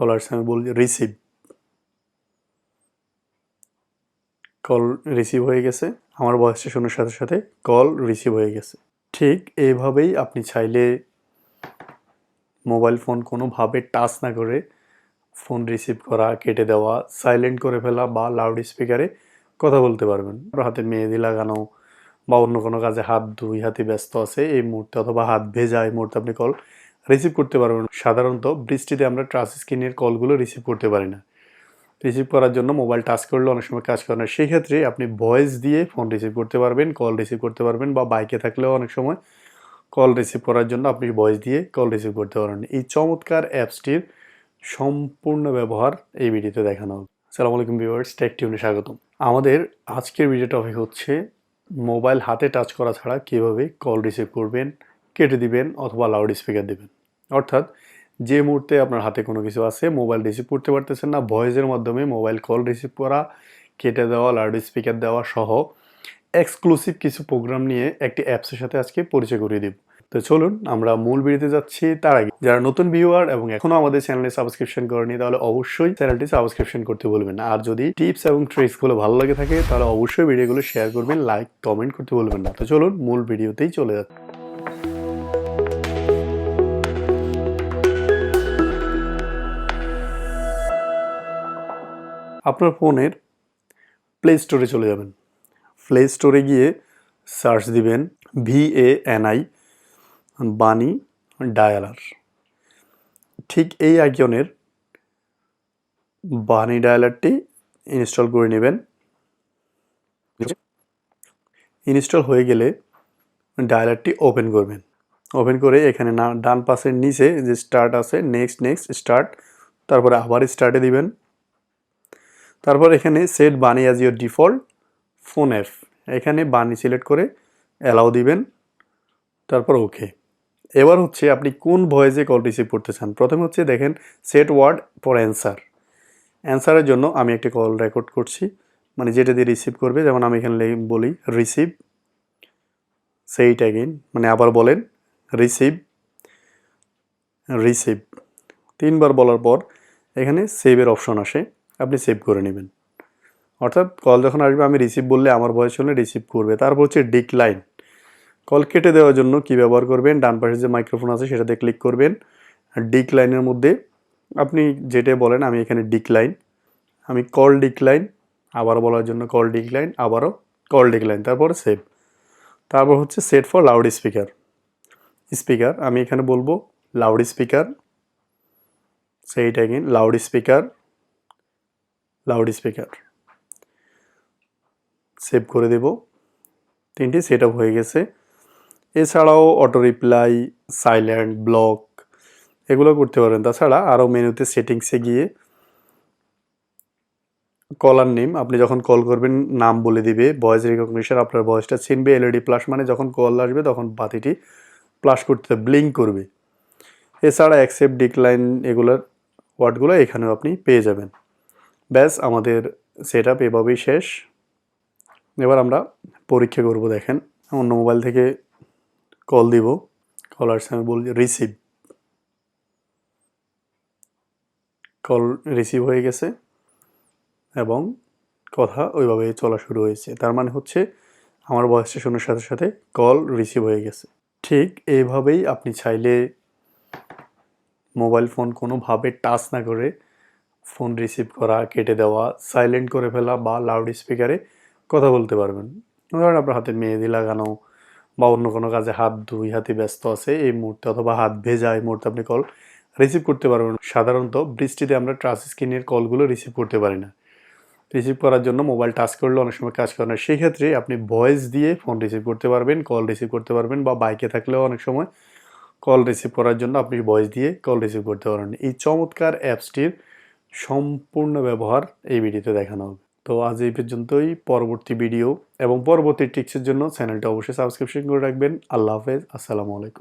Collars আমি বলি receive, call receive হয়ে গেছে। আমার ভয়েস স্টেশনের সাথে সাথে কল রিসিভ হয়ে গেছে। ঠিক এইভাবেই আপনি চাইলে মোবাইল ফোন কোনোভাবে টাচ না করে ফোন রিসিভ করা, কেটে দেওয়া, সাইলেন্ট করে ফেলা বা লাউড স্পিকারে কথা বলতে পারবেন। হাতে মেহেদি লাগানো বা অন্য কোনো কাজে দুই হাতে ব্যস্ত আছে এই মুহূর্তে, অথবা হাত ভেজা এই মুহূর্তে আপনি কল রিসিভ করতে পারবেন। সাধারণত বৃষ্টিতে আমরা টাচ স্ক্রিনের কলগুলো রিসিভ করতে পারি না। রিসিভ করার জন্য মোবাইল টাচ করলে অনেক সময় কাজ করে না। সেই ক্ষেত্রে আপনি ভয়েস দিয়ে ফোন রিসিভ করতে পারবেন, কল রিসিভ করতে পারবেন, বা বাইকে থাকলেও অনেক সময় কল রিসিভ করার জন্য আপনি ভয়েস দিয়ে কল রিসিভ করতে পারেন। এই চমৎকার অ্যাপসটির সম্পূর্ণ ব্যবহার এই ভিডিওতে দেখানো হবে। আসসালামু আলাইকুম ভিউয়ার্স, টেক টিউনে স্বাগতম। আমাদের আজকের ভিডিও টপিক হচ্ছে মোবাইল হাতে টাচ করা ছাড়া কীভাবে কল রিসিভ করবেন, কেটে দিবেন অথবা লাউড স্পিকার দিবেন। অর্থাৎ যে মুহূর্তে আপনার হাতে কোনো কিছু আছে, মোবাইল রিসিভ করতে পারতেছেন না, ভয়েসের মাধ্যমে মোবাইল কল রিসিভ করা, কেটে দেওয়া, লাউড স্পিকার দেওয়া সহ এক্সক্লুসিভ কিছু প্রোগ্রাম নিয়ে একটি অ্যাপসের সাথে আজকে পরিচয় করিয়ে দিব। তো চলুন আমরা মূল ভিডিওতে যাচ্ছি। তার আগে যারা নতুন ভিউয়ার এবং এখনও আমাদের চ্যানেলে সাবস্ক্রিপশন করেনি তাহলে অবশ্যই চ্যানেলটি সাবস্ক্রিপশন করতে বলবেন। আর যদি টিপস এবং ট্রিক্সগুলো ভালো লাগে থাকে তাহলে অবশ্যই ভিডিওগুলো শেয়ার করবেন, লাইক কমেন্ট করতে বলবেন না। তো চলুন মূল ভিডিওতেই চলে যাচ্ছে। আপনার ফোনের প্লে স্টোরে চলে যাবেন। প্লে স্টোরে গিয়ে সার্চ দিবেন VANI বানি ডায়ালার। ঠিক এই আইকনের বানি ডায়ালারটি ইনস্টল করে নেবেন। ইনস্টল হয়ে গেলে ডায়ালারটি ওপেন করবেন। ওপেন করে এখানে ডান পাশের নিচে যে স্টার্ট আছে, নেক্সট স্টার্ট, তারপরে আবার স্টার্টে দিবেন। তারপর এখানে সেট বানি as your default phone app, এখানে বানি সিলেক্ট করে অ্যালাউ দিবেন, তারপর ওকে। এবার হচ্ছে আপনি কোন ভয়েসে কল রিসিভ করতে চান। প্রথমে হচ্ছে দেখেন সেট ওয়ার্ড ফর অ্যান্সার। অ্যান্সারের জন্য আমি একটি কল রেকর্ড করছি, মানে যেটা দিয়ে রিসিভ করবে। যেমন আমি এখানে বলি রিসিভ, সেইট অ্যাগেইন, মানে আবার বলেন রিসিভ, রিসিভ। 3 বার বলার পর এখানে সেভের অপশন আসে, আপনি সেভ করে নেবেন। অর্থাৎ কল যখন আসবে আমি রিসিভ বললে আমার ভয়েস শুনে রিসিভ করবে। তারপর হচ্ছে ডিক্লাইন, কল কেটে দেওয়ার জন্য কি ব্যবহার করবেন, ডান পাশে যে মাইক্রোফোন আছে সেটাতে ক্লিক করবেন। আর ডিক্লাইনের মধ্যে আপনি যেটা বলেন, আমি এখানে ডিক্লাইন, আমি কল ডিক্লাইন, আবার বলার জন্য কল ডিক্লাইন, আবারও কল ডিক্লাইন, তারপরে সেভ। তারপর হচ্ছে set for loud speaker. Speaker আমি এখানে বলবো loud speaker, say it again loud speaker, loud speaker, save করে দেব। 3টি সেট আপ হয়ে গেছে। এছাড়াও অটো রিপ্লাই, সাইলেন্ট, ব্লক এগুলো করতে পারেন। তাছাড়া আরও মেনুতে সেটিংসে গিয়ে কলার নেম, আপনি যখন কল করবেন নাম বলে দিবে, ভয়েস রিকগনিশন, আপনার ভয়েসটা চিনবে, LED প্লাস মানে যখন কল আসবে তখন বাতিটি প্লাস করতে ব্লিঙ্ক করবে। এছাড়া অ্যাকসেপ্ট, ডিক্লাইন এগুলোর ওয়ার্ডগুলো এখানেও আপনি পেয়ে যাবেন। ব্যাস আমাদের সেট আপ এভাবেই শেষ। এবার আমরা পরীক্ষা করব। দেখেন অন্য মোবাইল থেকে কল দিব, কল আসছে, আমি বলি রিসিভ, কল রিসিভ হয়ে গেছে এবং কথা ওইভাবে চলা শুরু হয়েছে। তার মানে হচ্ছে আমার ভয়েস স্টেশনের সাথে সাথে কল রিসিভ হয়ে গেছে। ঠিক এইভাবেই আপনি চাইলে মোবাইল ফোন কোনোভাবে টাচ না করে ফোন রিসিভ করা, কেটে দেওয়া, সাইলেন্ট করে ফেলা বা লাউড স্পিকারে কথা বলতে পারবেন। ধরেন আপনার হাতে মেহেদি লাগানো বা অন্য কোনো কাজে দুই হাতে ব্যস্ত আছে এই মুহূর্তে, অথবা হাত ভেজা এই মুহূর্তে আপনি কল রিসিভ করতে পারবেন। সাধারণত বৃষ্টিতে আমরা টাচ স্ক্রিনের কলগুলো রিসিভ করতে পারি না। রিসিভ করার জন্য মোবাইল টাচ করলে অনেক সময় কাজ করে না। সেই ক্ষেত্রে আপনি ভয়েস দিয়ে ফোন রিসিভ করতে পারবেন, কল রিসিভ করতে পারবেন, বা বাইকে থাকলেও অনেক সময় কল রিসিভ করার জন্য আপনি ভয়েস দিয়ে কল রিসিভ করতে পারেন। এই চমৎকার অ্যাপসটির সম্পূর্ণ ব্যবহার এই ভিডিওতে দেখানো হবে। তো আজ এই পর্যন্তই। পরবর্তী ভিডিও এবং পরবর্তী টিপসের জন্য চ্যানেলটা অবশ্যই সাবস্ক্রিপশন করে রাখবেন। আল্লাহ হাফেজ, আসসালামু আলাইকুম।